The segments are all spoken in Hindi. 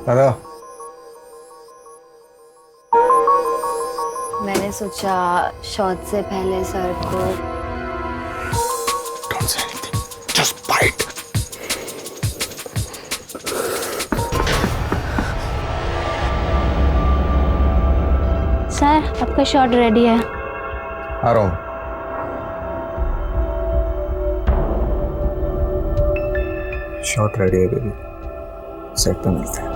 दादा, मैंने सोचा शॉट से पहले सर को don't say anything, just bite. Sir आपका शॉट रेडी है। आ रहा हूँ। शॉट रेडी है बेबी, सेट पे मिलते हैं।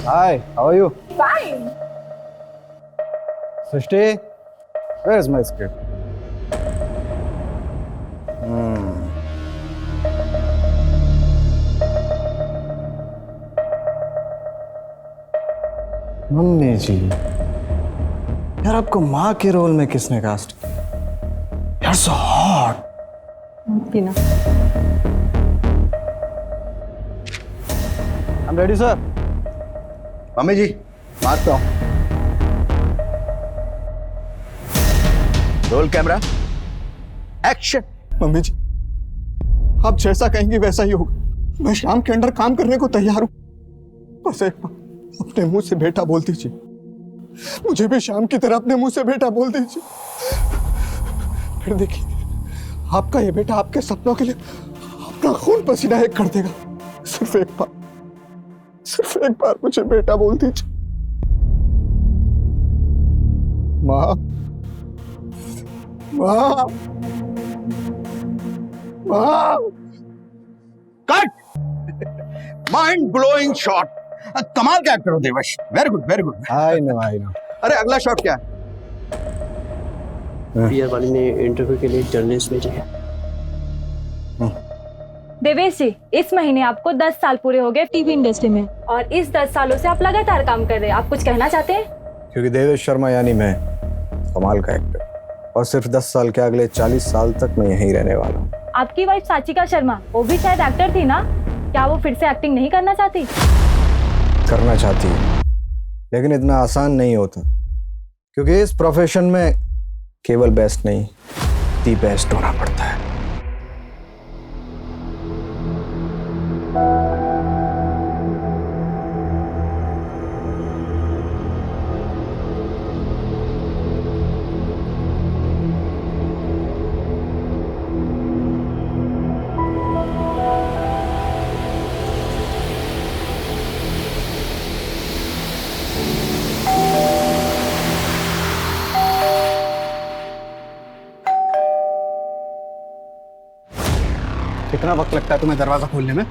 Hi, how are you? Fine. Srishti, where is my script? Mummy ji, यार आपको माँ के रोल में किसने कास्ट किया? यार so hot. Tina. I'm ready, sir. Mummy ji, मारता हूँ। Roll camera, action. Mummy ji, आप जैसा कहेंगी वैसा ही होगा। मैं शाम के अंदर काम करने को तैयार हूं। बस एक बार अपने मुंह से बेटा बोल दीजिए। मुझे भी शाम की तरह अपने मुंह से बेटा बोल दीजिए। फिर देखिए, आपका ये बेटा आपके सपनों के लिए अपना खून पसीना एक कर देगा। सिर्फ एक बार मुझे बेटा बोल दीजिए। माँ, माँ, माँ। कट। Mind blowing shot. कमाल का एक्टर हो Devash, very good very good. I know. अरे अगला शॉट क्या है? पीआर वाली ने इंटरव्यू के लिए जर्नलिस्ट भेजा है। देवेश जी, इस महीने आपको 10 साल पूरे हो गए टीवी इंडस्ट्री में और इस 10 सालों से आप लगातार काम कर रहे हैं। आप कुछ कहना चाहते हैं? क्योंकि देवेश शर्मा यानी मैं कमाल का एक्टर, और सिर्फ 10 साल के अगले 40 साल तक मैं यहीं रहने वाला हूँ। आपकी वाइफ साचिका शर्मा, वो भी शायद एक्टर थी ना? क्या वो फिर से एक्टिंग नहीं करना चाहती? करना चाहती है, लेकिन इतना आसान नहीं होता, क्योंकि इस प्रोफेशन में केवल बेस्ट नहीं, दी बेस्ट होना पड़ता है। कितना वक्त लगता है तुम्हें दरवाजा खोलने में?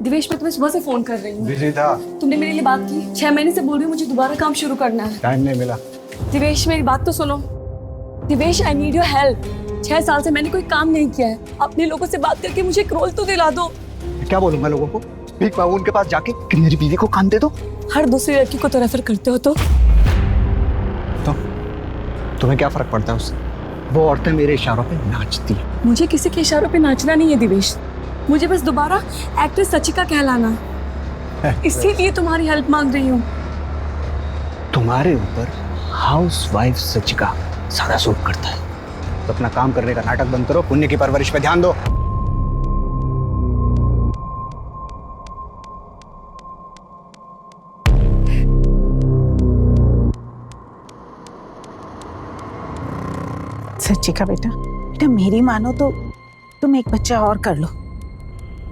दिवेश मैं तुम्हें सुबह से फोन कर रही हूँ। बिजी था, तुमने मेरे लिए बात की। 6 महीने से बोल रही हूँ मुझे दोबारा काम शुरू करना है। टाइम नहीं मिला। दिवेश मेरी बात तो सुनो। Divesh I need your help. 6 साल से मैंने कोई काम नहीं किया है। अपने लोगों से बात करके मुझे एक रोल तो दिला दो। क्या बोलूंगा लोगों को? भीख मांगू उनके पास जाके कि मेरी बीवी को काम दे दो? हर दूसरी लड़की को तो रेफर करते हो तो तुम्हें क्या फर्क पड़ता है उससे? वो औरतें मेरे इशारों पे नाचती हैं। मुझे किसी के इशारों पे नाचना नहीं है दिवेश। मुझे बस दोबारा एक्ट्रेस सचिका कहलाना, इसीलिए तुम्हारी हेल्प मांग रही हूँ। तुम्हारे ऊपर हाउसवाइफ सचिका सारा सूट करता है, तो अपना काम करने का नाटक बंद करो, पुण्य की परवरिश पे ध्यान दो। सच्चिका बेटा, मेरी मानो तो तुम एक बच्चा और कर लो,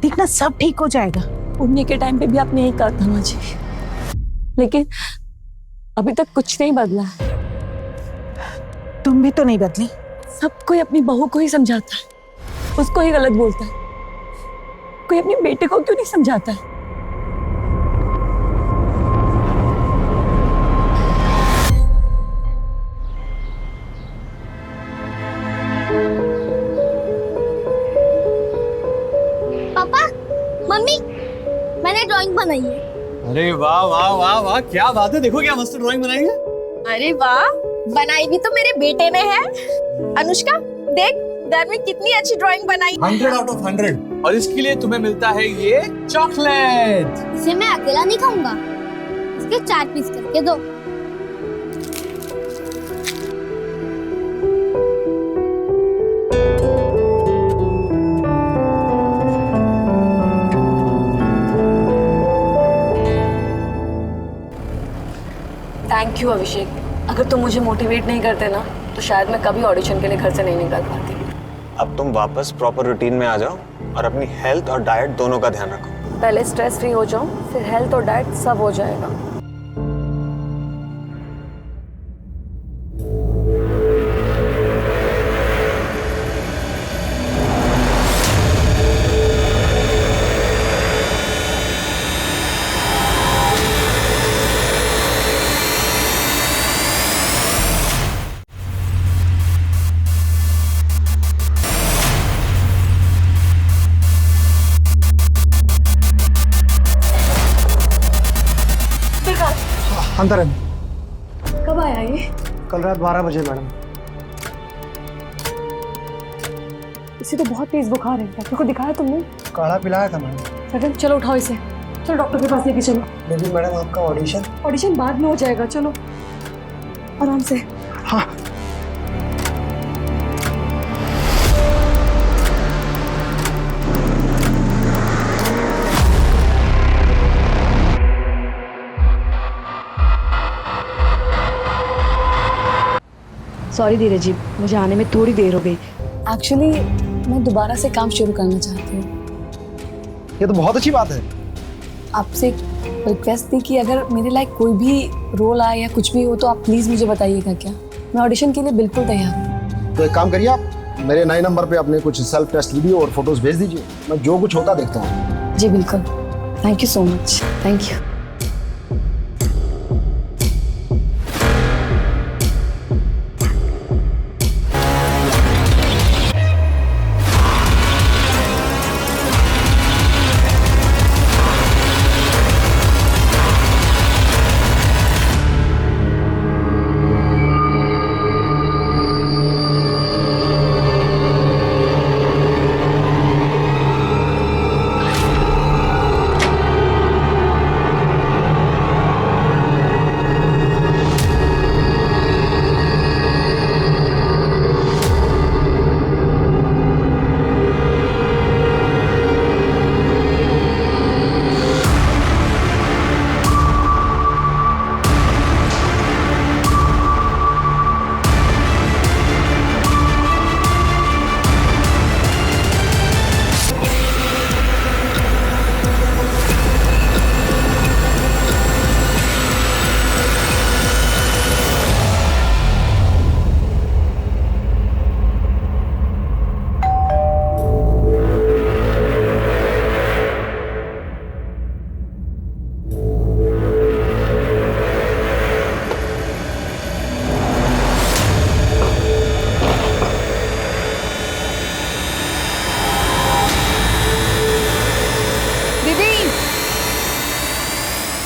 देखना सब ठीक हो जाएगा। पुण्य के टाइम पे भी आपने यही कहा था मुझे, लेकिन अभी तक कुछ नहीं बदला है। तुम भी तो नहीं बदली। सब कोई अपनी बहू को ही समझाता है, उसको ही गलत बोलता है। कोई अपने बेटे को क्यों नहीं समझाता है? पापा, मम्मी, मैंने ड्राइंग बनाई है। अरे वाह वाह वाह वाह, क्या बात है। देखो क्या मस्त ड्राइंग बनाई है। अरे वाह, बनाई भी तो मेरे बेटे ने है। अनुष्का देख, घर में कितनी अच्छी ड्राइंग बनाई। 100 out of 100। और इसके लिए तुम्हें मिलता है ये चॉकलेट। इसे मैं अकेला नहीं खाऊंगा, इसके 4 पीस करके दो। थैंक यू अभिषेक, अगर तुम मुझे मोटिवेट नहीं करते ना तो शायद मैं कभी ऑडिशन के लिए घर से नहीं निकल पाती। अब तुम वापस प्रॉपर रूटीन में आ जाओ और अपनी हेल्थ और डाइट दोनों का ध्यान रखो। पहले स्ट्रेस फ्री हो जाऊं, फिर हेल्थ और डाइट सब हो जाएगा। अंदर है। कब आया ये? कल रात 12 बजे मैडम। इसे तो बहुत तेज बुखार है, डॉक्टर को दिखाया तुमने? काढ़ा पिलाया था मैडम। सगन चलो उठाओ इसे, चलो डॉक्टर के पास लेके चलो। लेकिन मैडम आपका ऑडिशन बाद में हो जाएगा, चलो आराम से। हाँ। सॉरी धीरज जी, मुझे आने में थोड़ी देर हो गई। एक्चुअली मैं दोबारा से काम शुरू करना चाहती हूँ। ये तो बहुत अच्छी बात है। आपसे रिक्वेस्ट थी कि अगर मेरे लायक कोई भी रोल आए या कुछ भी हो तो आप प्लीज़ मुझे बताइएगा क्या। मैं ऑडिशन के लिए बिल्कुल तैयार हूँ। तो एक काम करिए, आप मेरे नए नंबर पे अपने कुछ सेल्फ टेस्ट वीडियो और फोटोज भेज दीजिए, मैं जो कुछ होता देखता हूँ। जी बिल्कुल, thank you so much. Thank you.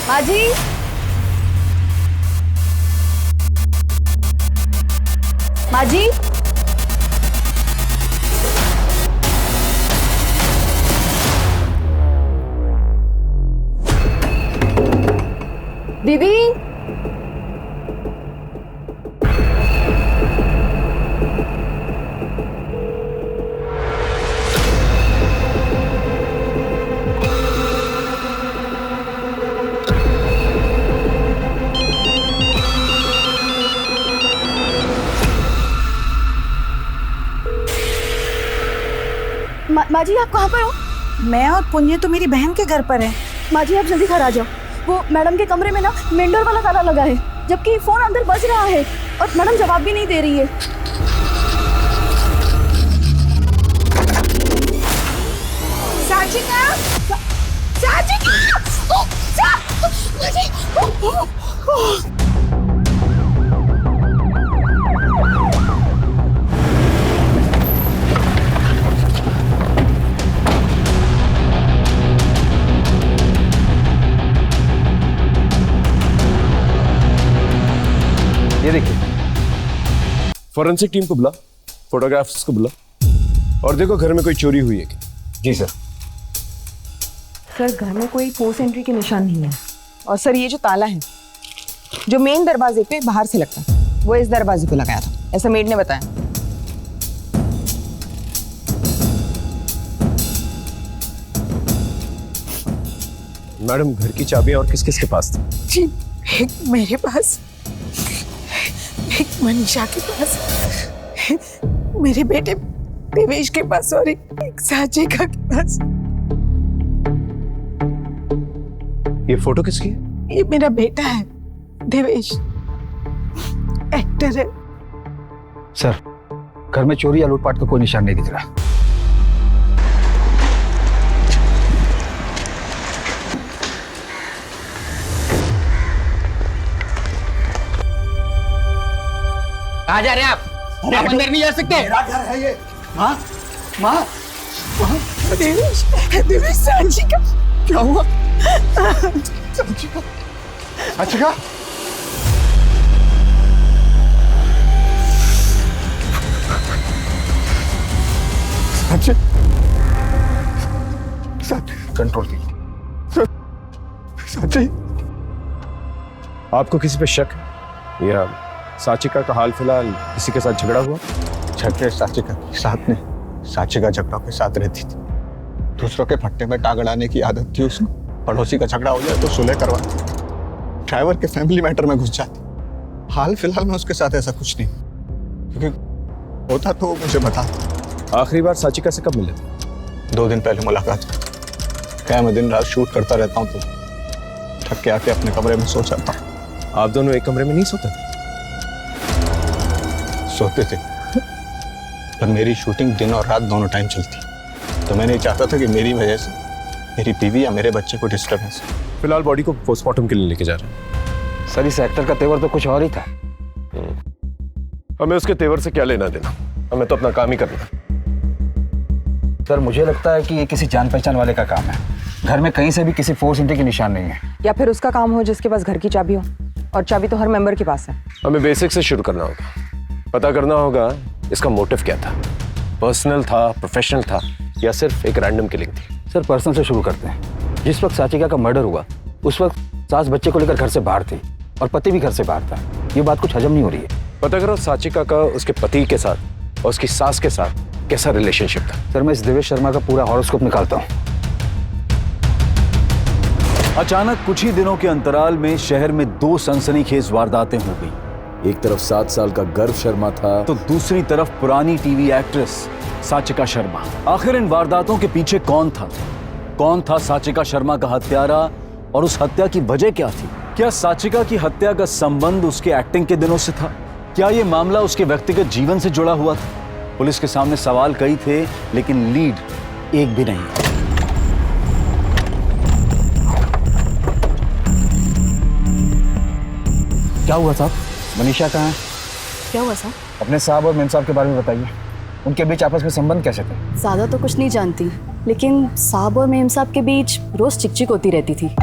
माजी, माजी, दीदी, माँ जी आप कहाँ पर हो? मैं और पुण्य तो मेरी बहन के घर पर है। माँ जी आप जल्दी घर आ जाओ। वो मैडम के कमरे में ना मेन डोर वाला ताला लगा है, जबकि फोन अंदर बज रहा है और मैडम जवाब भी नहीं दे रही है। साजिका, साजिका, ये देखिए, फॉरेंसिक टीम को बुला, फोटोग्राफ्स को बुला और देखो घर में कोई चोरी हुई है क्या। जी सर। सर घर में कोई फोर्स एंट्री के निशान नहीं है। और सर ये जो ताला है जो मेन दरवाजे पे बाहर से लगता है वो इस दरवाजे पे लगाया था, ऐसा मेड ने बताया। मैडम घर की चाबियां और किस किस के पास थी? जी एक मेरे पास एक मनीषा के पास, मेरे बेटे देवेश के पास और एक साचिका के पास। ये फोटो किसकी है? ये मेरा बेटा है देवेश, एक्टर है। सर, घर में चोरी या लूटपाट का कोई निशान नहीं दिख रहा। कहाँ जा रहे हैं आप? आप अंदर नहीं जा सकते। मेरा घर है ये। माँ, माँ, देवेश, देवेश साचिका। क्या हुआ? साचिका, साचिका। कंट्रोल कीजिए। साची, आपको किसी पे शक है या साचिका का हाल फिलहाल किसी के साथ झगड़ा हुआ? झगड़े साचिका के साथ नहीं, साचिका झगड़ों के साथ रहती थी। दूसरों के फट्टे में टांग अड़ाने की आदत थी उसको। पड़ोसी का झगड़ा हो जाए तो सुलह करवाती, ड्राइवर के फैमिली मैटर में घुस जाती। हाल फिलहाल में उसके साथ ऐसा कुछ नहीं, क्योंकि होता तो मुझे बता। आखिरी बार साचिका से कब मिले थे? 2 दिन पहले मुलाकात। क्या मैं दिन रात शूट करता रहता हूँ तो थक के आके अपने कमरे में सो जाता हूँ। आप दोनों एक कमरे में नहीं सोते थे? सोते थे, पर मेरी शूटिंग दिन और रात दोनों टाइम चलती, तो मैं नहीं चाहता था कि मेरी वजह से मेरी बीवी या मेरे बच्चे को डिस्टर्बेंस। फिलहाल बॉडी को पोस्टमार्टम के लिए लेके जा रहे हैं। सर, इस एक्टर का तेवर तो कुछ और ही था। हमें उसके तेवर से क्या लेना देना, हमें तो अपना काम ही करना है। सर, मुझे लगता है कि ये किसी जान पहचान वाले का काम है। घर में कहीं से भी किसी फोर्स एंट्री के निशान नहीं है। या फिर उसका काम हो जिसके पास घर की चाबी हो, और चाबी तो हर मेंबर के पास है। हमें बेसिक से शुरू करना होगा, पता करना होगा इसका मोटिव क्या था। पर्सनल था, प्रोफेशनल था, या सिर्फ एक रैंडम किलिंग थी? सर, पर्सनल से शुरू करते हैं। जिस वक्त साचिका का मर्डर हुआ उस वक्त सास बच्चे को लेकर घर से बाहर थी और पति भी घर से बाहर था। ये बात कुछ हजम नहीं हो रही है। पता करो साचिका का उसके पति के साथ और उसकी सास के साथ कैसा रिलेशनशिप था। सर, मैं इस देवेश शर्मा का पूरा हॉरोस्कोप निकालता हूँ। अचानक कुछ ही दिनों के अंतराल में शहर में 2 सनसनीखेज वारदातें हो गई। एक तरफ 7 साल का गर्व शर्मा था तो दूसरी तरफ पुरानी टीवी एक्ट्रेस साचिका शर्मा। आखिर इन वारदातों के पीछे कौन था? कौन था साचिका शर्मा का हत्यारा और उस हत्या की वजह क्या थी? क्या साचिका की हत्या का संबंध उसके एक्टिंग के दिनों से था? क्या यह मामला उसके व्यक्तिगत जीवन से जुड़ा हुआ था? पुलिस के सामने सवाल कई थे, लेकिन लीड एक भी नहीं। क्या हुआ साहब? मनीषा कहाँ है? क्या हुआ साहब? अपने साहब और मेम साहब के बारे में बताइए। उनके बीच आपस में संबंध कैसे थे? ज्यादा तो कुछ नहीं जानती, लेकिन साहब और मेम साहब के बीच रोज चिकचिक होती रहती थी।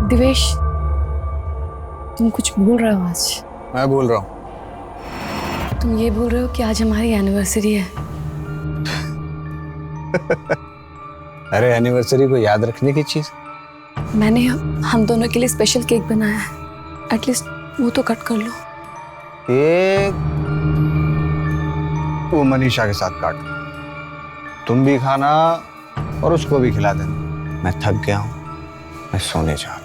दिवेश, तुम कुछ बोल रहे हो आज? मैं बोल रहा हूँ। तुम ये बोल रहे हो कि आज हमारी एनिवर्सरी है? अरे एनिवर्सरी को याद रखने की चीज। मैंने हम दोनों के लिए स्पेशल केक बनाया है, एटलीस्ट वो तो कट कर लो। केक वो मनीषा के साथ काट, तुम भी खाना और उसको भी खिला देना। मैं थक गया हूँ, मैं सोने जा रहा हूँ।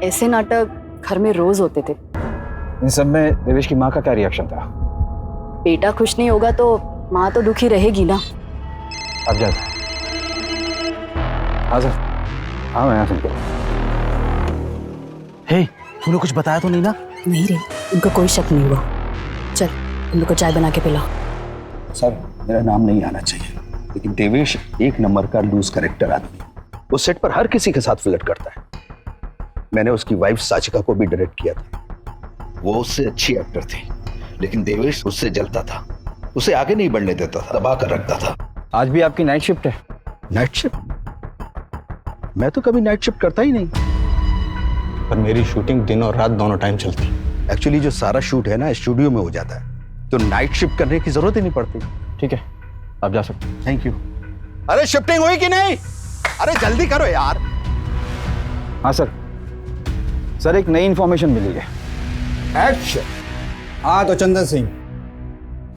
ऐसे नाटक घर में रोज होते थे। इन सब में देवेश की माँ का क्या रिएक्शन था? बेटा खुश नहीं होगा तो माँ तो दुखी रहेगी ना। आप जाते। हाँ सर, हाँ मैं यहाँ सुनता। हे, तूने कुछ बताया तो नहीं ना? नहीं रे, उनको कोई शक नहीं हुआ। चल, तुम लोग को चाय बना के पिलाओ। सर, मेरा नाम नहीं आना चाहिए, लेकिन देवेश एक नंबर का लूज कैरेक्टर आदमी। वो सेट पर हर किसी के साथ फ्लर्ट करता है। मैंने उसकी वाइफ साचिका को भी डायरेक्ट किया था। वो उससे अच्छी एक्टर थी, लेकिन देवेश उससे जलता था, उसे आगे नहीं बढ़ने देता था, दबा कर रखता था। आज भी आपकी नाइट शिफ्ट है? Night shift? मैं तो कभी नाइट शिफ्ट करता ही नहीं। पर मेरी शूटिंग दिन और रात दोनों टाइम चलती। एक्चुअली जो सारा शूट है ना स्टूडियो में हो जाता है, तो नाइट शिफ्ट करने की जरूरत ही नहीं पड़ती। ठीक है, आप जा सकते हैं। Thank you. अरे शिफ्टिंग हुई कि नहीं? अरे जल्दी करो यार। हाँ सर, सर एक नई इंफॉर्मेशन मिली है। एक्शन। हाँ तो चंदन सिंह,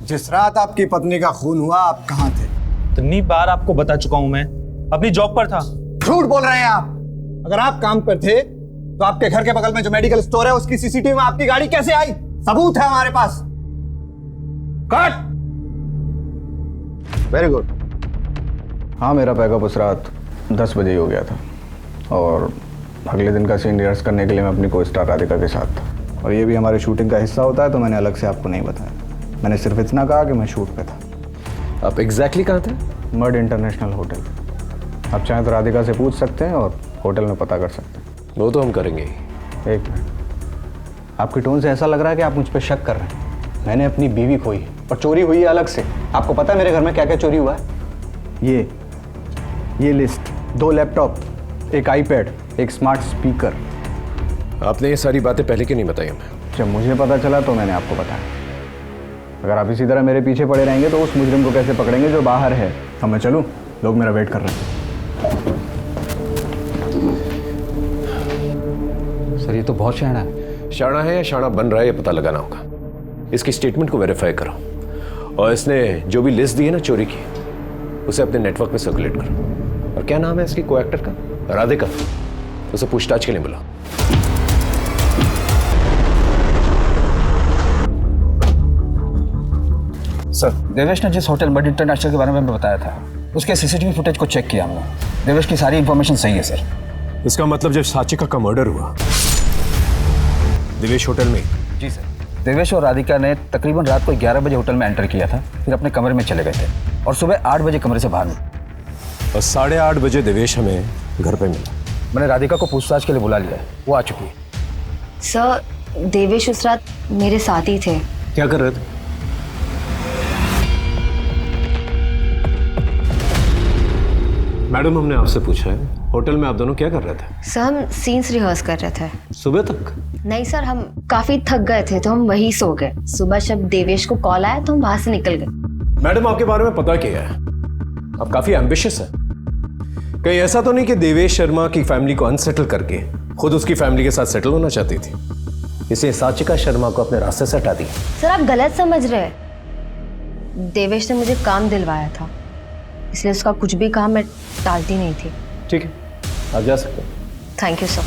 जिस रात आपकी पत्नी का खून हुआ आप कहाँ थे? इतनी बार आपको बता चुका हूं, मैं अपनी जॉब पर था। झूठ बोल रहे हैं आप। अगर आप काम पर थे तो आपके घर के बगल में जो मेडिकल स्टोर है उसकी सीसीटीवी में आपकी गाड़ी कैसे आई? सबूत है हमारे पास। कट। Very good. हाँ, मेरा पैकअप उस रात 10 बजे ही हो गया था और अगले दिन का सीन रिहर्स करने के लिए मैं अपनी को स्टार राधिका के साथ था। और ये भी हमारे शूटिंग का हिस्सा होता है तो मैंने अलग से आपको नहीं बताया। मैंने सिर्फ इतना कहा कि मैं शूट पे था। आप एग्जैक्टली कहाँ थे? मर्ड इंटरनेशनल होटल। आप चाहें तो राधिका से पूछ सकते हैं और होटल में पता कर सकते हैं। वो तो हम करेंगे ही। एक मिनट, आपकी टोन से ऐसा लग रहा है कि आप मुझ पर शक कर रहे हैं। मैंने अपनी बीवी खोई है और चोरी हुई है अलग से। आपको पता है मेरे घर में क्या क्या चोरी हुआ है? ये लिस्ट, 2 लैपटॉप, एक आईपैड, एक स्मार्ट स्पीकर। आपने ये सारी बातें पहले क्यों नहीं बताई हमें? जब मुझे पता चला तो मैंने आपको बताया। अगर आप इसी तरह मेरे पीछे पड़े रहेंगे तो उस मुजरिम को कैसे पकड़ेंगे जो बाहर है? अब मैं चलूं? लोग मेरा वेट कर रहे हैं। सर ये तो बहुत शाना है। शाना है या शाना बन रहा है ये पता लगाना होगा। इसकी स्टेटमेंट को वेरीफाई करो और इसने जो भी लिस्ट दी है ना चोरी की, उसे अपने नेटवर्क पे सर्कुलेट करो। और क्या नाम है इसकी को एक्टर का? राधिका। उसे पूछताछ के लिए बुलाओ। सर देवेश ने जिस होटल मर्ड इंटरनेशनल के बारे में बताया था उसके सीसीटीवी फुटेज को चेक किया हमने। देवेश की सारी इंफॉर्मेशन सही है सर। इसका मतलब जब साचिका का मर्डर हुआ देवेश होटल में? जी सर। देवेश और राधिका ने तकरीबन रात को 11 बजे होटल में एंटर किया था, फिर अपने कमरे में चले गए थे और सुबह 8 बजे कमरे से बाहर निकले और 8:30 बजे देवेश हमें घर पे मिला। मैंने राधिका को पूछताछ के लिए बुला लिया है, वो आ चुकी है। सर, देवेश उस रात मेरे साथ ही थे। क्या कर रहे थे? मैडम हमने आपसे पूछा है होटल में आप दोनों क्या कर रहे थे? सर, हम सीन्स रिहर्स कर रहे थे। सुबह तक? नहीं सर, हम काफी थक गए थे तो हम वहीं सो गए। सुबह जब देवेश को कॉल आया तो हम वहां से निकल गए। मैडम आपके बारे में पता किया है, आप काफी एम्बिशियस है। कहीं ऐसा तो नहीं कि देवेश शर्मा की फैमिली को अनसेटल करके खुद उसकी फैमिली के साथ सेटल होना चाहती थी, इसे साचिका शर्मा को अपने रास्ते से हटा दिया? सर, आप गलत समझ रहे हैं। देवेश ने मुझे काम दिलवाया था, इसलिए उसका कुछ भी काम मैं टालती नहीं थी। ठीक है, आप जा सकते हैं। Thank you sir.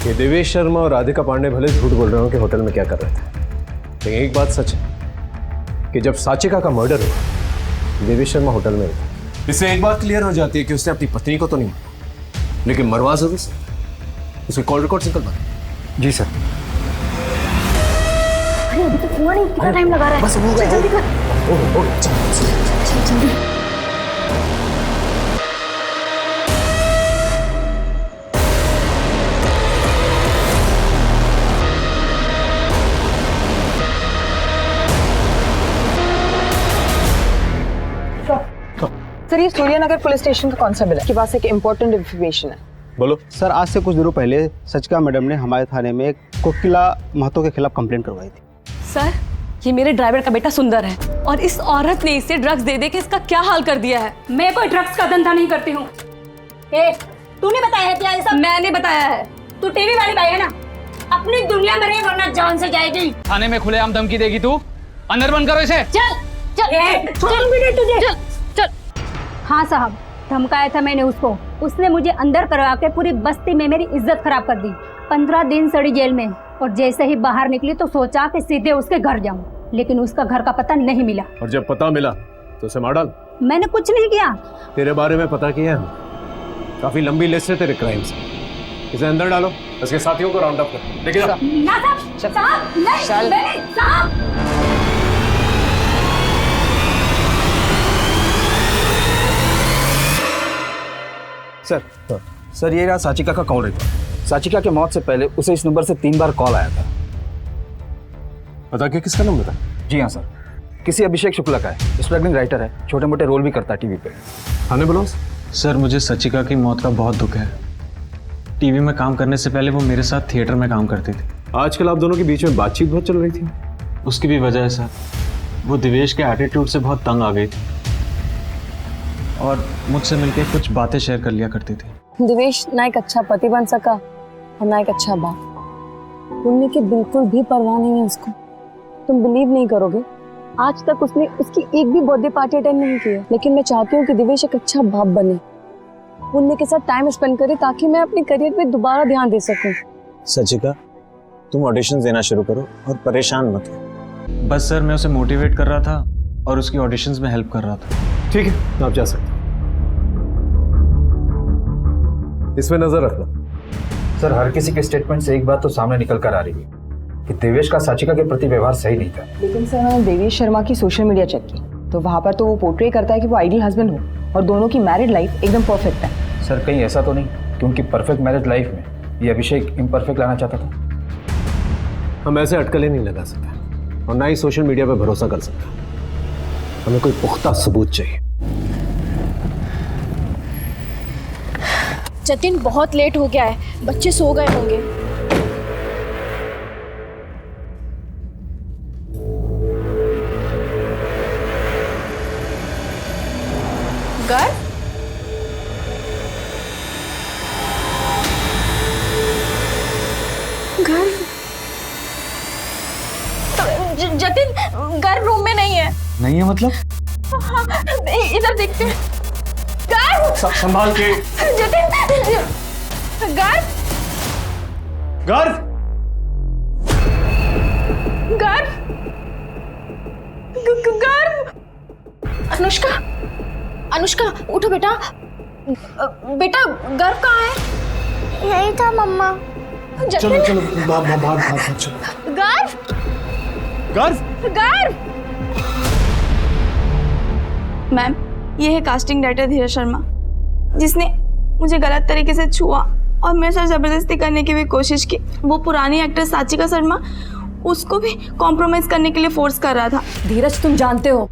ये देवेश शर्मा और राधिका पांडे भले झूठ बोल रहे हो कि होटल में क्या कर रहे थे, लेकिन एक बात सच है कि जब साचिका का मर्डर हुआ देवेश शर्मा होटल में था। इससे एक बात क्लियर हो जाती है कि उसने अपनी पत्नी को तो नहीं मारा, लेकिन मरवा जरूर से। उसके कॉल रिकॉर्ड निकलवा। जी सर। अरे अभी तो हुआ नहीं, कितना टाइम लगा रहा है? बस हो गया। जल्दी कर। जल्दी। सर ये सूर्यनगर पुलिस स्टेशन का कौन सा बिल है? आपके पास एक इम्पोर्टेंट इन्फॉर्मेशन है। बोलो। सर, आज से कुछ दिनों पहले सचिका मैडम ने हमारे थाने में कोकिला महतो के खिलाफ कंप्लेंट करवाई थी। सर, ये मेरे ड्राइवर का बेटा सुंदर है और इस औरत ने इसे ड्रग्स दे के इसका क्या हाल कर दिया है। मैं कोई ड्रग्स का धंधा नहीं करती हूँ। तूने बताया है क्या ये सब? मैंने बताया है। तू टीवी वाली भाई है ना? अपनी दुनिया में रहे वरना जान से जाएगी। थाने में खुलेआम धमकी देगी तू? अंदर बंद करो इसे। चल चल। हाँ साहब, धमकाया था मैंने उसको। उसने मुझे अंदर करवा के पूरी बस्ती में मेरी इज्जत खराब कर दी। 15 दिन सड़ी जेल में, और जैसे ही बाहर निकली तो सोचा कि सीधे उसके घर जाऊं, लेकिन उसका घर का पता नहीं मिला। और जब पता मिला तो उसे मार डाल? मैंने कुछ नहीं किया। तेरे बारे में पता किया है, काफी लंबी लिस्ट है तेरे क्राइम्स। इसे अंदर डालो, उसके साथियों को राउंड अप कर। लेकिन ना साहब, नहीं, साहब। सर ये रहा साचिका का कॉल रिकॉर्ड। साचिका की मौत से पहले उसे इस नंबर से 3 बार कॉल आया था। पता क्या किसका नंबर था? जी हाँ सर, किसी अभिषेक शुक्ला का है। स्ट्रगलिंग राइटर है, छोटे मोटे रोल भी करता है टीवी पे। थाने बुलाओ। सर, मुझे सचिका की मौत का बहुत दुख है। टीवी में काम करने से पहले वो मेरे साथ थिएटर में काम करती थी। आजकल आप दोनों के बीच में बातचीत बहुत चल रही थी। उसकी भी वजह है सर, वो दिवेश के एटीट्यूड से बहुत तंग आ गई थी और मुझसे मिलके कुछ बातें शेयर कर लिया करती थी। देवेश ना एक अच्छा पति बन सका और ना एक अच्छा बाप। पुण्य की बिल्कुल भी परवाह नहीं है उसको। तुम बिलीव नहीं करोगे, आज तक उसने उसकी एक भी बर्थडे पार्टी अटेंड नहीं की है। लेकिन मैं चाहती हूँ कि देवेश एक अच्छा बाप बने, पुण्य के साथ टाइम स्पेंड करे ताकि मैं अपने करियर पे दोबारा ध्यान दे सकूं। सचिका, तुम ऑडिशंस देना शुरू करो और परेशान मत हो। बस सर, मैं उसे मोटिवेट कर रहा था और उसकी ऑडिशंस में हेल्प कर रहा था। ठीक है, तो आप जा सकते हैं। इसमें नजर रखना। सर, हर किसी के स्टेटमेंट से एक बात तो सामने निकल कर आ रही है कि देवेश का साचिका के प्रति व्यवहार सही नहीं था। लेकिन सर, मैंने देवेश शर्मा की सोशल मीडिया चेक की तो वहाँ पर तो वो पोर्ट्रे करता है कि वो आइडियल हस्बैंड हो और दोनों की मैरिड लाइफ एकदम परफेक्ट है। सर, कहीं ऐसा तो नहीं कि उनकी परफेक्ट मैरिज लाइफ में ये अभिषेक इम्परफेक्ट लाना चाहता था? हम ऐसे अटकलें नहीं लगा सकते और ना ही सोशल मीडिया पर भरोसा कर सकते। हमें कोई पुख्ता सबूत चाहिए। जतिन, बहुत लेट हो गया है, बच्चे सो गए होंगे। गर्व, जतिन, गर्व रूम में नहीं है। नहीं है मतलब? हाँ, इधर देखते हैं। गर्व, संभाल के। जतिन, गर्व, गर्व, गर्व, गर्व। अनुष्का, अनुष्का, उठो बेटा। बेटा, गर्व कहाँ है? यही था मम्मा। चलो चलो, भाग चलो। गर्व, गर्व, गर्व। मैम, ये है कास्टिंग डायरेक्टर धीरज शर्मा, जिसने मुझे गलत तरीके से छुआ और मेरे साथ जबरदस्ती करने की भी कोशिश की। वो पुरानी एक्ट्रेस साचिका शर्मा, उसको भी कॉम्प्रोमाइज करने के लिए फोर्स कर रहा था। धीरज, तुम जानते हो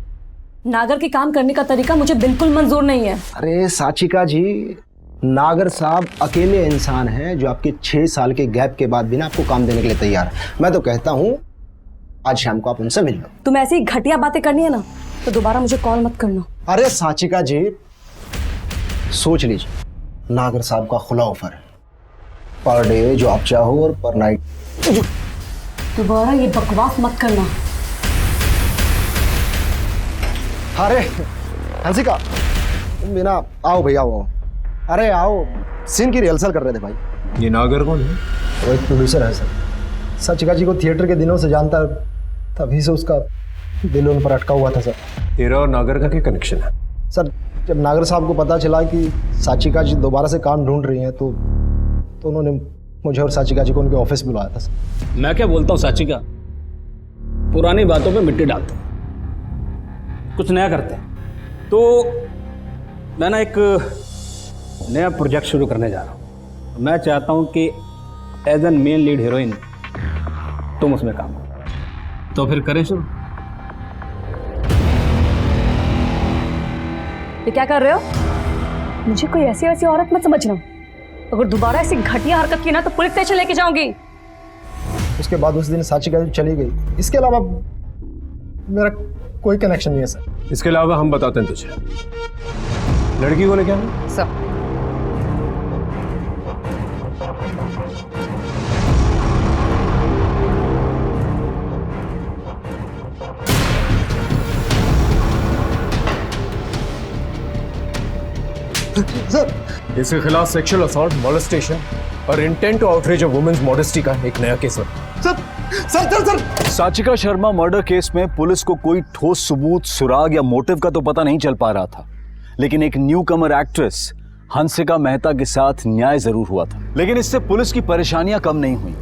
नागर के काम करने का तरीका मुझे बिल्कुल मंजूर नहीं है। अरे साचिका जी, नागर साहब अकेले इंसान हैं जो आपके 6 साल के गैप के बाद भी ना आपको काम देने के लिए तैयार है। मैं तो कहता हूँ आज शाम को आप उनसे मिल लो। तुम ऐसी घटिया बातें करनी है ना तो दोबारा मुझे कॉल मत करना। अरे साचिका जी, सोच लीजिए, नागर साहब का खुला ऑफर है, पर डे जो आप चाहो और पर नाइट। दोबारा ये बकवास मत करना। अरे हंसिका, तुम बिना आओ भैया, आओ। अरे आओ, सीन की रिहर्सल कर रहे थे भाई। ये नागर कौन है? वो एक प्रोड्यूसर है सर, साचिका जी को थिएटर के दिनों से जानता है, तभी से उसका दिल उन पर अटका हुआ था सर। तेरा और नागर का क्या कनेक्शन है? सर, जब नागर साहब को पता चला कि साचिका जी दोबारा से काम ढूंढ रही हैं तो उन्होंने मुझे और साचिका जी को उनके ऑफिस में बुलाया था सर। मैं क्या बोलता हूँ साचिका, पुरानी बातों पे मिट्टी डालते हैं, कुछ नया करते हैं। तो मैं ना एक नया प्रोजेक्ट शुरू करने जा रहा हूँ। मैं चाहता हूँ कि as an main lead heroine तुम उसमें काम करो। तो फिर करें शुरू? ये क्या कर रहे हो? मुझे कोई ऐसी वैसी औरत मत समझना। अगर दोबारा ऐसी घटिया हरकत की ना तो पुलिस स्टेशन लेके जाऊंगी। उसके बाद उस दिन साचिका जी चली गई, इसके अलावा मेरा कोई कनेक्शन नहीं है सर। इसके अलावा हम बताते हैं तुझे, लड़की को लेके आना सर। सर, इसके खिलाफ सेक्सुअल असॉल्ट, मोलेस्टेशन और intent to outrage a woman's modesty का एक नया केस है। Sir Sachika Sharma murder case में पुलिस को कोई ठोस सबूत, सुराग या मोटिव का तो पता नहीं चल पा रहा था, लेकिन एक न्यू कमर एक्ट्रेस हंसिका मेहता के साथ न्याय जरूर हुआ था। लेकिन इससे पुलिस की परेशानियां कम नहीं हुई।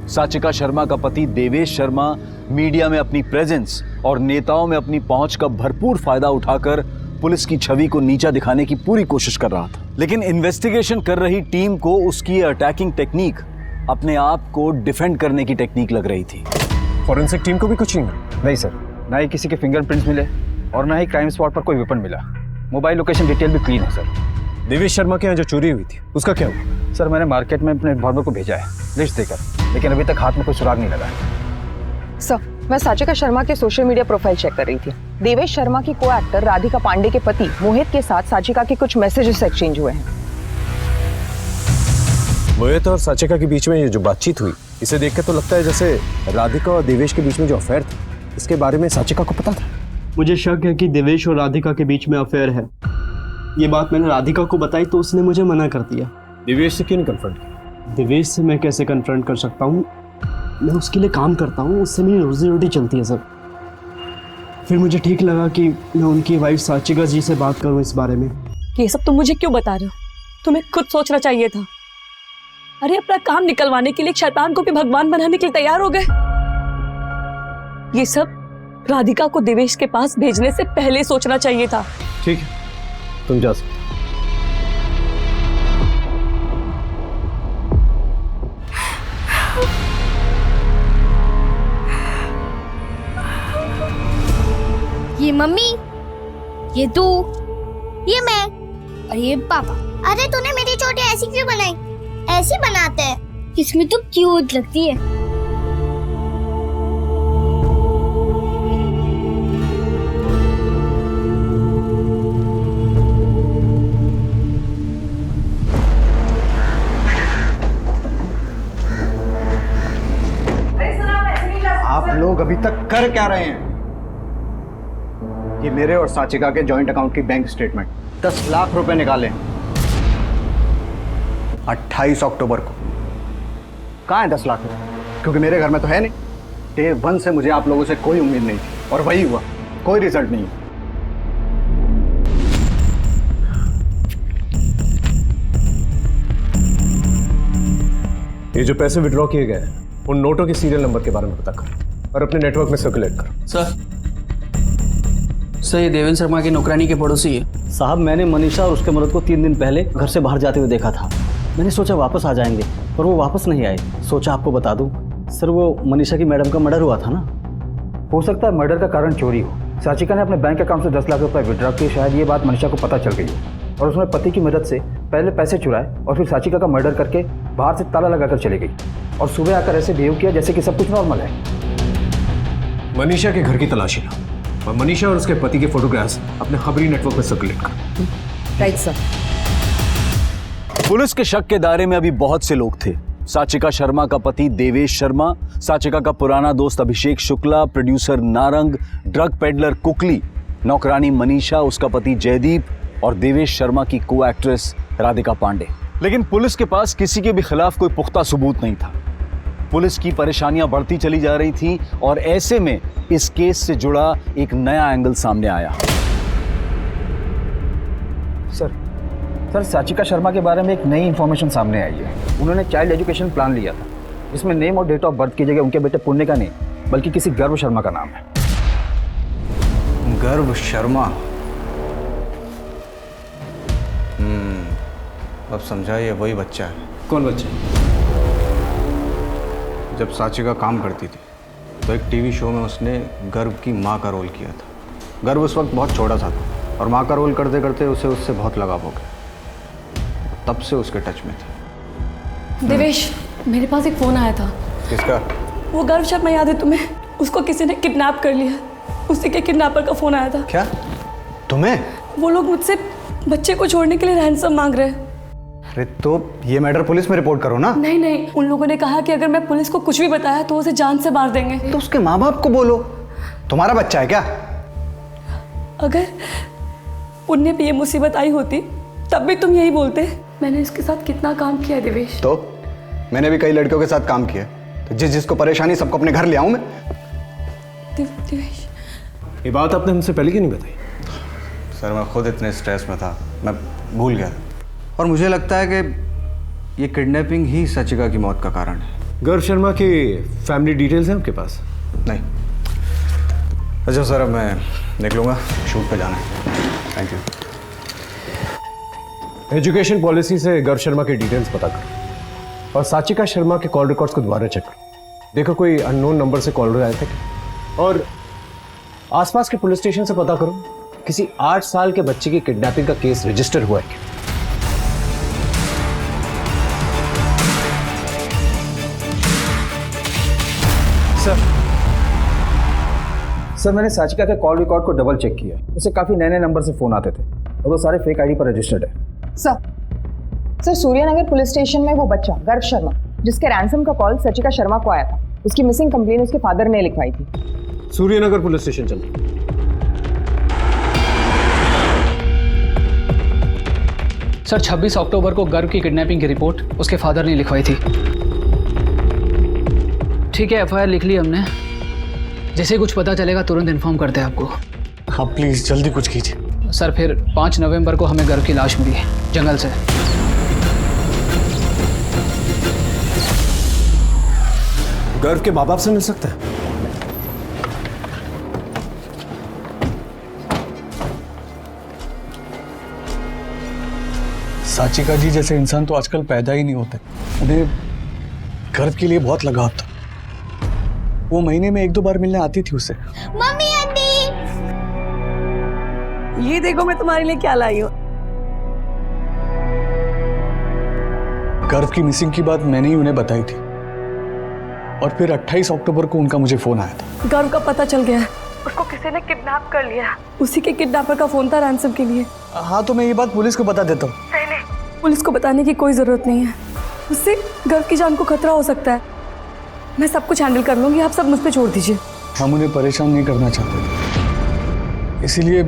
साचिका शर्मा का पति देवेश शर्मा मीडिया में अपनी प्रेजेंस और नेताओं में अपनी पहुंच का भरपूर फायदा उठाकर पुलिस की छवि को नीचा दिखाने की पूरी कोशिश कर रहा था। लेकिन इन्वेस्टिगेशन कर रही टीम को उसकी अटैकिंग टेक्निक अपने आप को डिफेंड करने की टेक्निक लग रही थी। फॉरेंसिक टीम को भी कुछ नहीं मिला? नहीं सर, ना ही किसी के फिंगरप्रिंट्स मिले और ना ही क्राइम स्पॉट पर कोई वेपन मिला। मोबाइल लोकेशन डिटेल भी क्लीन है सर। देवेश शर्मा के यहाँ जो चोरी हुई थी उसका क्या हुआ? सर, मैंने मार्केट में अपने इन्फॉर्मर को भेजा है लिस्ट देकर, लेकिन अभी तक हाथ में कोई सुराग नहीं लगा है। सर, मैं साचिका शर्मा के सोशल मीडिया प्रोफाइल चेक कर रही थी। देवेश शर्मा की को एक्टर राधिका पांडे के पति मोहित के साथ साचिका के कुछ मैसेजेस एक्सचेंज हुए हैं। मोहित और साचिका के बीच में ये जो बातचीत हुई, इसे देख के तो लगता है जैसे राधिका और देवेश के बीच में जो अफेयर था, इसके बारे में साचिका को पता था। मुझे शक है कि देवेश और राधिका के बीच में अफेयर है। ये बात मैंने राधिका को बताई तो उसने मुझे मना कर दिया। देवेश से क्यों नहीं कन्फ्रंट किया? देवेश से मैं कैसे कन्फ्रंट कर सकता हूँ? मैं उसके लिए काम करता हूँ, उससे मेरी रोजी रोटी चलती है सर। फिर मुझे ठीक लगा कि मैं उनकी वाइफ साचिका जी से बात करूँ इस बारे में। ये सब तुम मुझे क्यों बता रहे हो? तुम्हें खुद सोचना चाहिए था। अरे अपना काम निकलवाने के लिए एक शैतान को भी भगवान बनाने के लिए तैयार हो गए। ये सब राधिका को देवेश के पास भेजने से पहले सोचना चाहिए था। ठीक है, तुम जा सकते। ये मम्मी, ये तू, ये मैं और ये पापा। अरे तूने मेरी चोटी ऐसी क्यों बनाई? ऐसी बनाते हैं, इसमें तो क्यूट लगती है। आप लोग अभी तक कर क्या रहे हैं? ये मेरे और साचिका के जॉइंट अकाउंट की बैंक स्टेटमेंट 10 लाख रुपए निकाले 28 अक्टूबर को। कहाँ है 10 लाख रुपए? क्योंकि मेरे घर में तो है नहीं। डे 1 से मुझे आप लोगों से कोई उम्मीद नहीं थी और वही हुआ, कोई रिजल्ट नहीं। ये जो पैसे विड्रॉ किए गए हैं, उन नोटों के सीरियल नंबर के बारे में पता कर और अपने नेटवर्क में सर्कुलेट कर। सर ये देवेंद्र शर्मा की नौकरानी के पड़ोसी है। साहब मैंने मनीषा और उसके मर्द को 3 दिन पहले घर से बाहर जाते हुए देखा था। मैंने सोचा वापस आ जाएंगे, पर वो वापस नहीं आए। सोचा आपको बता दूं। सर वो मनीषा की मैडम का मर्डर हुआ था ना। हो सकता है मर्डर का कारण चोरी हो। साचिका ने अपने बैंक अकाउंट से 10 लाख रुपए विड्रॉ किए। शायद ये बात मनीषा को पता चल गई हो और उसने पति की मदद से पहले पैसे चुराए और फिर साचिका का मर्डर करके बाहर से ताला लगाकर चली गई और सुबह आकर ऐसे बिहेव किया जैसे कि सब कुछ नॉर्मल है। मनीषा के घर की तलाशी लो और मनीषा और उसके पति के फोटोग्राफ्स अपने खबरी नेटवर्क में सर्कुलेट कर। Right sir. पुलिस के शक के दायरे में अभी बहुत से लोग थे। साचिका शर्मा का पति देवेश शर्मा, साचिका का पुराना दोस्त Abhishek Shukla, producer Narang, drug peddler Kukli, नौकरानी मनीषा, उसका पति जयदीप और देवेश शर्मा की को एक्ट्रेस राधिका पांडे। लेकिन पुलिस के पास किसी के भी खिलाफ कोई पुख्ता सबूत नहीं था। पुलिस की परेशानियां बढ़ती चली जा रही थी और ऐसे में इस केस से जुड़ा एक नया एंगल सामने आया। सर साचिका शर्मा के बारे में एक नई इन्फॉर्मेशन सामने आई है। उन्होंने चाइल्ड एजुकेशन प्लान लिया था, जिसमें नेम और डेट ऑफ बर्थ की जगह उनके बेटे पुण्य का नहीं बल्कि किसी गर्व शर्मा का नाम है। गर्व शर्मा? अब समझा, ये वही बच्चा है। कौन बच्चा? जब साचिका काम करती थी तो एक टीवी शो में उसने गर्व की माँ का रोल किया था। गर्व उस वक्त बहुत छोटा सा था और माँ का रोल करते करते उसे उससे बहुत लगाव हो गया। तब से उसके टच में थी। देवेश, मेरे पास एक फोन आया था। किसका? वो गर्व शर्मा याद है तुम्हें? उसको किसी ने किडनैप कर लिया। उसी के किडनैपर का फोन आया था। क्या? तुम्हें? वो लोग मुझसे बच्चे को छोड़ने के लिए रैंसम मांग रहे हैं। अरे तो ये मैटर पुलिस में रिपोर्ट करो ना। नहीं, उन लोगों ने कहा कि अगर मैं पुलिस को कुछ भी बताया तो उसे जान से मार देंगे। तो उसके माँ बाप को बोलो। तुम्हारा बच्चा है क्या? अगर पुण्य पे ये मुसीबत आई होती तब भी तुम यही बोलते। मैंने इसके साथ कितना काम किया है देवेश। तो मैंने भी कई लड़कियों के साथ काम किया, तो जिसको परेशानी सबको अपने घर ले आऊं मैं। देवेश, ये बात आपने हमसे पहले क्यों नहीं बताई? सर मैं खुद इतने स्ट्रेस में था, मैं भूल गया। और मुझे लगता है कि ये किडनैपिंग ही साचिका की मौत का कारण है। गर्व शर्मा की फैमिली डिटेल्स हैं आपके पास? नहीं। अच्छा सर, अब मैं निकलूंगा, शूट पे जाना है। Thank you. एजुकेशन पॉलिसी से गर्व शर्मा की डिटेल्स पता करो और साचिका शर्मा के कॉल रिकॉर्ड्स को दोबारा चेक करो। देखो कोई अननोन नंबर से कॉल आए थे क्या? और आसपास के पुलिस स्टेशन से पता करो किसी 8 साल के बच्चे की किडनैपिंग का केस रजिस्टर हुआ है क्या? सर मैंने साचिका के कॉल रिकॉर्ड को डबल चेक किया। उसे काफी नए नंबर से फोन आते थे और वो सारे फेक आईडी पर रजिस्टर्ड है। Sir sir Suryanagar police station में वो बच्चा गर्व शर्मा जिसके रैंसम का कॉल सचिका शर्मा को आया था, उसकी मिसिंग कंप्लेन उसके फादर ने लिखवाई थी। सूर्यनगर पुलिस स्टेशन चल। सर 26 अक्टूबर को गर्व की किडनैपिंग की रिपोर्ट उसके फादर ने लिखवाई थी। ठीक है, एफआईआर लिख ली हमने। जैसे ही कुछ पता चलेगा तुरंत इन्फॉर्म करते हैं आपको। हाँ प्लीज जल्दी कुछ कीजिए। सर फिर 5 नवंबर को हमें गर्व की लाश मिली है जंगल से। गर्व के माँ बाप से मिल सकता है? साचिका जी जैसे इंसान तो आजकल पैदा ही नहीं होते। उन्हें गर्व के लिए बहुत लगाव था। वो महीने में 1-2 बार मिलने आती थी उससे। मम्मी आंटी, ये देखो मैं तुम्हारे लिए क्या लाई हूँ। गर्व की मिसिंग की बात मैंने ही उन्हें बताई थी और फिर 28 अक्टूबर को उनका मुझे फोन आया था। गर्व का पता चल गया है, उसको किसी ने किडनैप कर लिया। उसी के किडनैपर का फोन था रैंसम के लिए। हाँ तो मैं ये बात पुलिस को बता देता हूँ। नहीं, पुलिस को बताने की कोई जरूरत नहीं है। उससे गर्व की जान को खतरा हो सकता है। मैं सब कुछ हैंडल कर लूंगी, आप सब मुझ पे छोड़ दीजिए। हम उन्हें परेशान नहीं करना चाहते थे, इसीलिए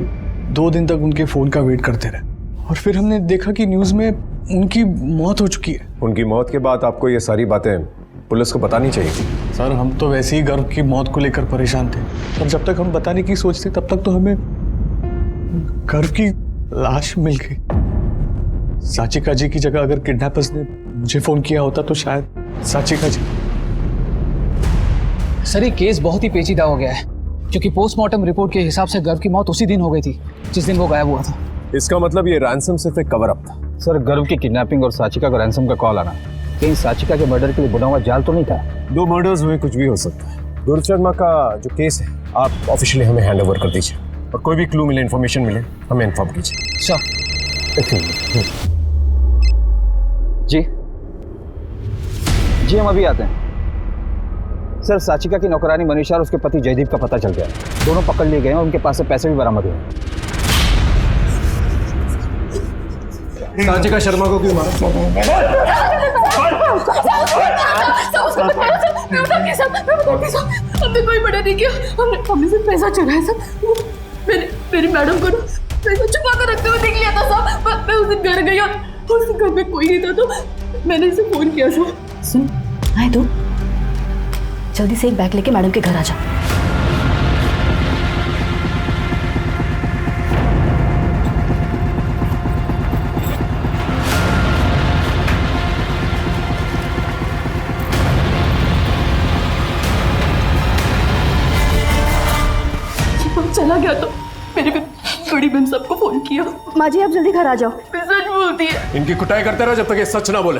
2 दिन तक उनके फोन का वेट करते रहे और फिर हमने देखा कि न्यूज़ में उनकी मौत हो चुकी है। उनकी मौत के बाद आपको ये सारी बातें पुलिस को बतानी चाहिए। सर हम तो वैसे ही गर्व की मौत को लेकर परेशान थे, पर जब तक हम बताने की सोचते तब तक तो हमें गर्व की लाश मिल गई। साचिका जी की जगह अगर किडनैपर्स ने मुझे फोन किया होता तो शायद साचिका जी। सर ये केस बहुत ही पेचीदा हो गया है क्योंकि पोस्टमार्टम रिपोर्ट के हिसाब से गर्व की मौत उसी दिन हो गई थी जिस दिन वो गायब हुआ था। इसका मतलब ये रैंसम सिर्फ एक कवर अप था। सर गर्व की किडनैपिंग और साचिका को रैंसम का कॉल आना कहीं साचिका के मर्डर के लिए बुना हुआ जाल तो नहीं था? 2 मर्डर्स हुए, कुछ भी हो सकता है। गुरु शर्मा का जो केस है आप ऑफिशियली हमें हैंड ओवर कर दीजिए और कोई भी क्लू मिले, इन्फॉर्मेशन मिले हमें इन्फॉर्म कीजिए। सर जी हम अभी आते हैं। सर साचिका की नौकरानी मनीषा और उसके पति जयदीप का पता चल गया है। दोनों पकड़ लिए गए हैं और उनके पास से पैसे भी बरामद हुए हैं। साचिका शर्मा को क्यों मारा? हमने कोई मर्डर नहीं किया, हमने सिर्फ पैसा चुराया सब। मेरी मैडम को पैसा छुपा कर रखते हुए देख लिया था सब। मैं उस दिन घर गई और उस घर में कोई नहीं था तो मैंने इसे फोन किया सब। सुन आए तो जल्दी से एक बैग लेके मैडम के घर आ जा। चला गया तो मेरी बड़ी बहन सबको फोन किया। माँ जी आप जल्दी घर आ जाओ। सच बोलती है। इनकी कुटाई करते रहो जब तक ये सच ना बोले।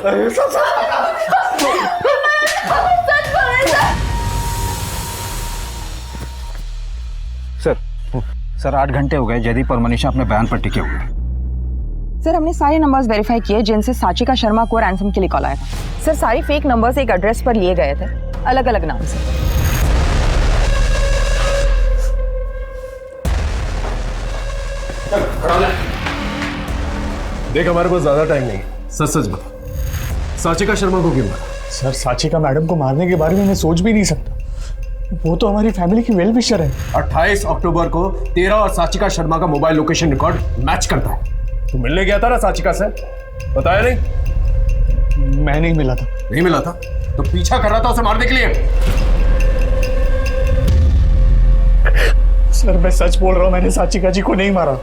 सर 8 घंटे हो गए जयदीप और मनीषा अपने बयान पर टिके हुए। सर हमने सारे नंबर्स वेरीफाई किए जिनसे साचिका शर्मा को रैंसम के लिए कॉल आया था। सर सारे फेक नंबर्स एक एड्रेस पर लिए गए थे अलग अलग नाम से। देख हमारे पास ज्यादा टाइम नहीं है, सच सच बता साचिका शर्मा को क्यों मारा? सर साचिका मैडम को मारने के बारे में मैं सोच भी नहीं सकता। वो तो हमारी फैमिली की वेल विशर है। 28 अक्टूबर को तेरा और साचिका शर्मा का मोबाइल लोकेशन रिकॉर्ड मैच करता है। तू मिलने गया था ना साचिका से? बताया नहीं? मैं नहीं मिला था। नहीं मिला था तो पीछा कर रहा था उसे मारने के लिए? सर मैं सच बोल रहा हूँ, मैंने साचिका जी को नहीं मारा।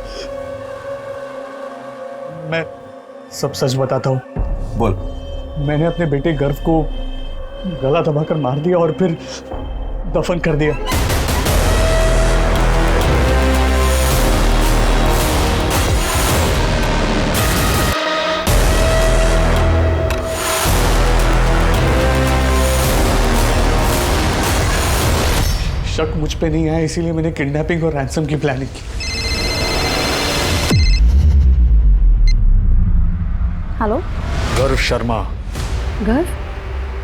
मैं सब सच बताता हूँ। बोल। मैंने अपने बेटे गर्व को गला दबाकर मार दिया और फिर दफन कर दिया। शक मुझ पे नहीं आया इसीलिए मैंने किडनैपिंग और रैंसम की प्लानिंग की। हेलो गर्व शर्मा, गर्व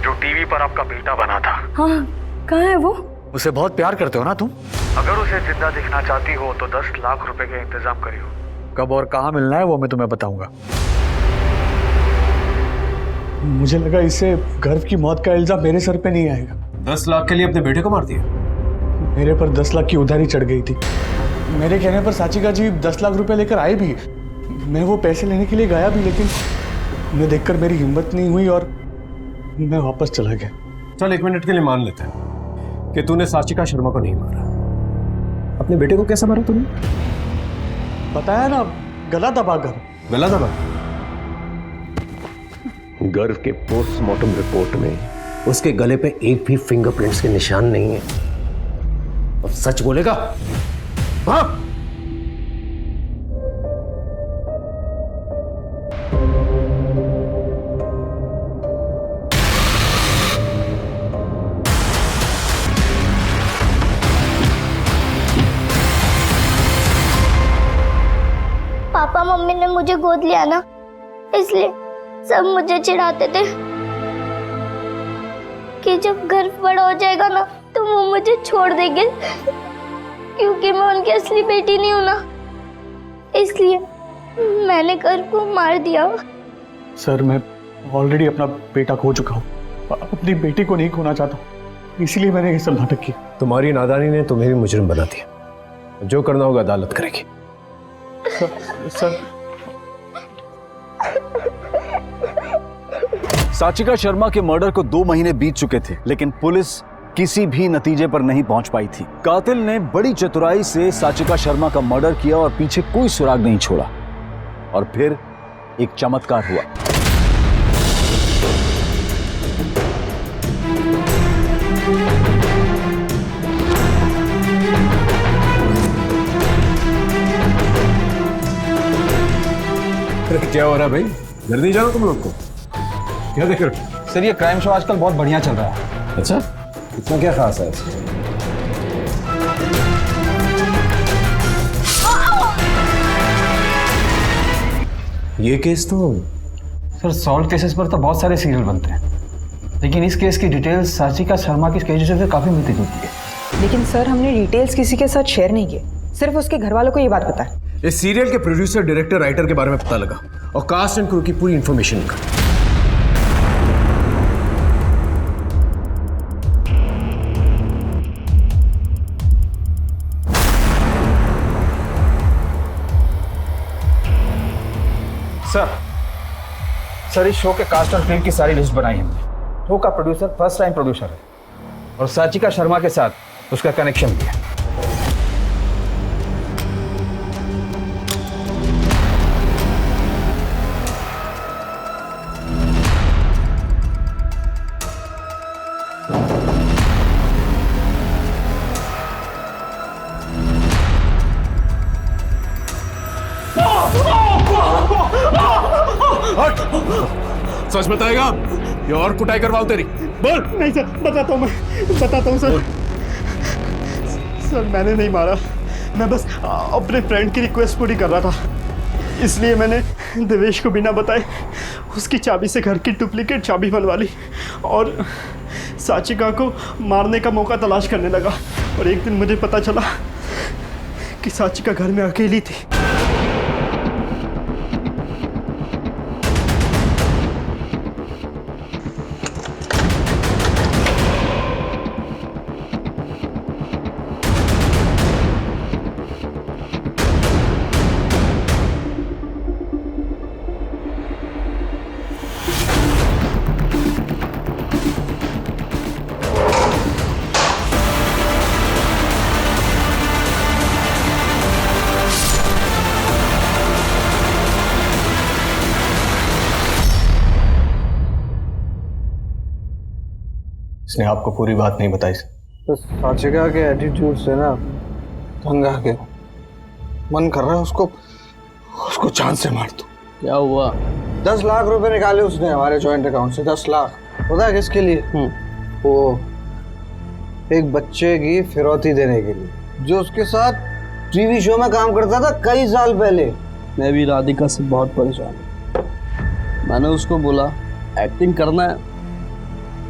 जो टीवी पर आपका बेटा बना था। हाँ कहाँ है वो? उसे बहुत प्यार करते हो ना तुम? अगर उसे जिंदा देखना चाहती हो तो 10 लाख रुपए का इंतजाम करियो। कब और कहाँ मिलना है वो मैं तुम्हें बताऊंगा। मुझे लगा इससे गर्व की मौत का इल्जाम मेरे सर पे नहीं आएगा। 10 लाख के लिए अपने बेटे को मार दिया? मेरे पर 10 लाख की उधारी चढ़ गई थी। मेरे कहने पर साचिका जी 10 लाख रुपए लेकर आए भी। मैं वो पैसे लेने के लिए गया भी, लेकिन उन्हें देखकर मेरी हिम्मत नहीं हुई और मैं वापस चला गया। चल 1 मिनट के लिए मान लेते हैं कि तूने साचिका शर्मा को नहीं मारा। अपने बेटे को कैसे मारा तूने? बताया ना, गला दबाकर। गला दबा? गर्व के पोस्टमार्टम रिपोर्ट में उसके गले पे एक भी फिंगरप्रिंट्स के निशान नहीं है। अब सच बोलेगा? हाँ? पापा मम्मी ने मुझे गोद लिया ना, इसलिए सब मुझे चिढ़ाते थे कि जब घर बड़ा हो जाएगा ना तो वो मुझे छोड़ देंगे, क्योंकि मैं उनकी असली बेटी नहीं हूं ना, इसलिए मैंने घर को मार दिया। सर, मैं ऑलरेडी अपना बेटा खो चुका हूँ, अपनी बेटी को नहीं खोना चाहता, इसलिए मैंने ये सब नाटक किया। तुम्हारी नादानी ने तुम्हें भी मुजरिम बना दिया। जो करना होगा अदालत करेगी। सर, साचिका शर्मा के मर्डर को 2 महीने बीत चुके थे, लेकिन पुलिस किसी भी नतीजे पर नहीं पहुंच पाई थी। कातिल ने बड़ी चतुराई से साचिका शर्मा का मर्डर किया और पीछे कोई सुराग नहीं छोड़ा। और फिर एक चमत्कार हुआ। क्या हो रहा है भाई? घर नहीं जाना तुम लोग को? क्या देख रहे हो? सर, ये क्राइम शो आजकल बहुत बढ़िया चल रहा है। अच्छा, इतना क्या खास है इसमें? ये केस तो सर, सॉल्व केसेस पर तो बहुत सारे सीरियल बनते हैं, लेकिन इस केस की डिटेल्स साचिका शर्मा की केस से काफी मिलती जुलती है। लेकिन सर, हमने डिटेल्स किसी के साथ शेयर नहीं किए, सिर्फ उसके घर वालों को ये बात पता है। इस सीरियल के प्रोड्यूसर, डायरेक्टर, राइटर के बारे में पता लगा और कास्ट एंड क्रू की पूरी इंफॉर्मेशन लिखा। सर, इस शो के कास्ट और फिल्म की सारी लिस्ट बनाई हमने। शो का प्रोड्यूसर फर्स्ट टाइम प्रोड्यूसर है और साचिका शर्मा के साथ उसका कनेक्शन भी है। सच बताएगा या और कुटाई करवाओ तेरी? बोल। नहीं सर, बताता हूँ, मैं बताता हूँ सर। सर, मैंने नहीं मारा, मैं बस अपने फ्रेंड की रिक्वेस्ट पूरी कर रहा था, इसलिए मैंने देवेश को बिना बताए उसकी चाबी से घर की डुप्लीकेट चाबी बनवा ली और साचिका को मारने का मौका तलाश करने लगा। और एक दिन मुझे पता चला कि साचिका घर में अकेली थी। इसने आपको पूरी बात नहीं बताई। तो साचिका के एटीट्यूड से ना तंग आ गया, मन कर रहा है उसको जान से मार दूं। क्या हुआ? 10 लाख रुपए निकाले उसने हमारे जॉइंट अकाउंट से। 10 लाख पता है किसके लिए? वो एक बच्चे की फिरौती देने के लिए, जो उसके साथ टीवी शो में काम करता था कई साल पहले। मैं भी राधिका से बहुत परेशान हूँ। मैंने उसको बोला एक्टिंग करना है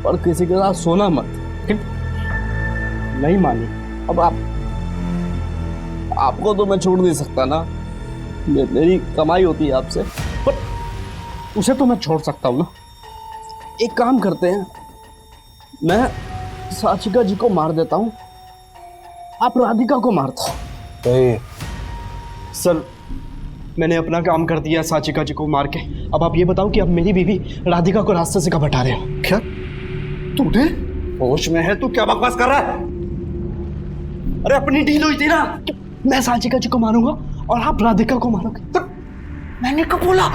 और किसी के साथ सोना मत, नहीं मानी। अब आपको तो मैं छोड़ नहीं सकता ना, मेरी कमाई होती है आपसे, पर उसे तो मैं छोड़ सकता हूँ ना। एक काम करते हैं, मैं साचिका जी को मार देता हूँ, आप राधिका को मारता हो। सर मैंने अपना काम कर दिया साचिका जी को मार के। अब आप ये बताओ कि अब मेरी बीवी राधिका को रास्ते से कब हटा रहे हो? क्या तूने होश में है? तू क्या बकवास कर रहा है? अरे अपनी डील हुई थी ना, मैं साचिका जी को मारूंगा और आप राधिका को मारोगे। तो मैंने कब बोला?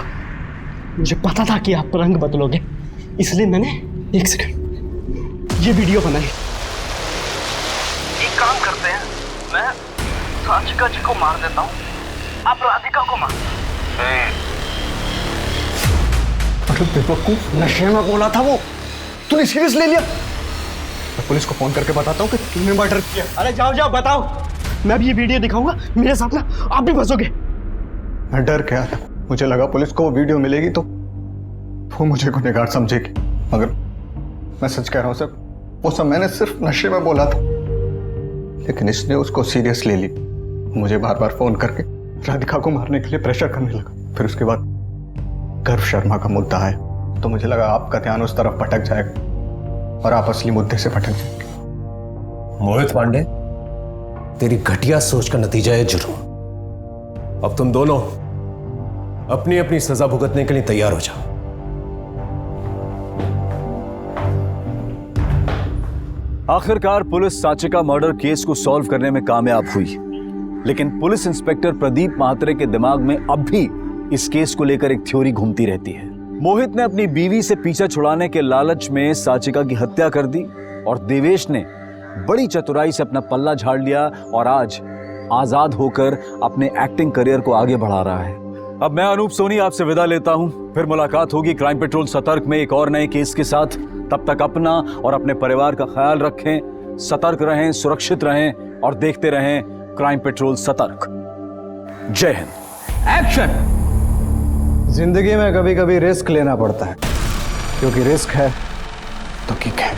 मुझे पता था कि आप रंग बदलोगे, इसलिए मैंने एक सेकंड ये वीडियो बनाई। एक काम करते हैं, मैं साचिका जी को मार देता हूँ, आप राधिका को मार। अरे बेवकूफ, नशे में बोला था वो, तूने सीरियस ले लिया? मैं पुलिस को फोन करके बताता हूँ कि तूने मर्डर किया। अरे जाओ जाओ बताओ, मैं भी ये वीडियो दिखाऊंगा, मेरे साथ ना आप भी फंसोगे। मैं डर गया था, मुझे लगा पुलिस को वो वीडियो मिलेगी तो वो मुझे गुनहगार समझेगी, मगर मैं सच कह रहा हूँ सर, वो सब मैंने सिर्फ नशे में बोला था, लेकिन इसने उसको सीरियस ले ली। मुझे बार बार फोन करके राधिका को मारने के लिए प्रेशर करने लगा। फिर उसके बाद गर्व शर्मा का मुद्दा आया तो मुझे लगा आपका ध्यान उस तरफ भटक जाएगा और आप असली मुद्दे से भटक जाएंगे। मोहित पांडे, तेरी घटिया सोच का नतीजा है जुर्म। अब तुम दोनों अपनी अपनी सजा भुगतने के लिए तैयार हो जाओ। आखिरकार पुलिस साचिका मर्डर केस को सॉल्व करने में कामयाब हुई, लेकिन पुलिस इंस्पेक्टर प्रदीप महात्रे के दिमाग में अब भी इस केस को लेकर एक थ्योरी घूमती रहती है। मोहित ने अपनी बीवी से पीछा छुड़ाने के लालच में साचिका की हत्या कर दी और देवेश ने बड़ी चतुराई से अपना पल्ला झाड़ लिया और आज आजाद होकर अपने एक्टिंग करियर को आगे बढ़ा रहा है। अब मैं अनूप सोनी आपसे विदा लेता हूं, फिर मुलाकात होगी क्राइम पेट्रोल सतर्क में एक और नए केस के साथ। तब तक अपना और अपने परिवार का ख्याल रखें, सतर्क रहें, सुरक्षित रहें और देखते रहें क्राइम पेट्रोल सतर्क। जय हिंद। एक्शन। जिंदगी में कभी कभी रिस्क लेना पड़ता है, क्योंकि रिस्क है तो किक है।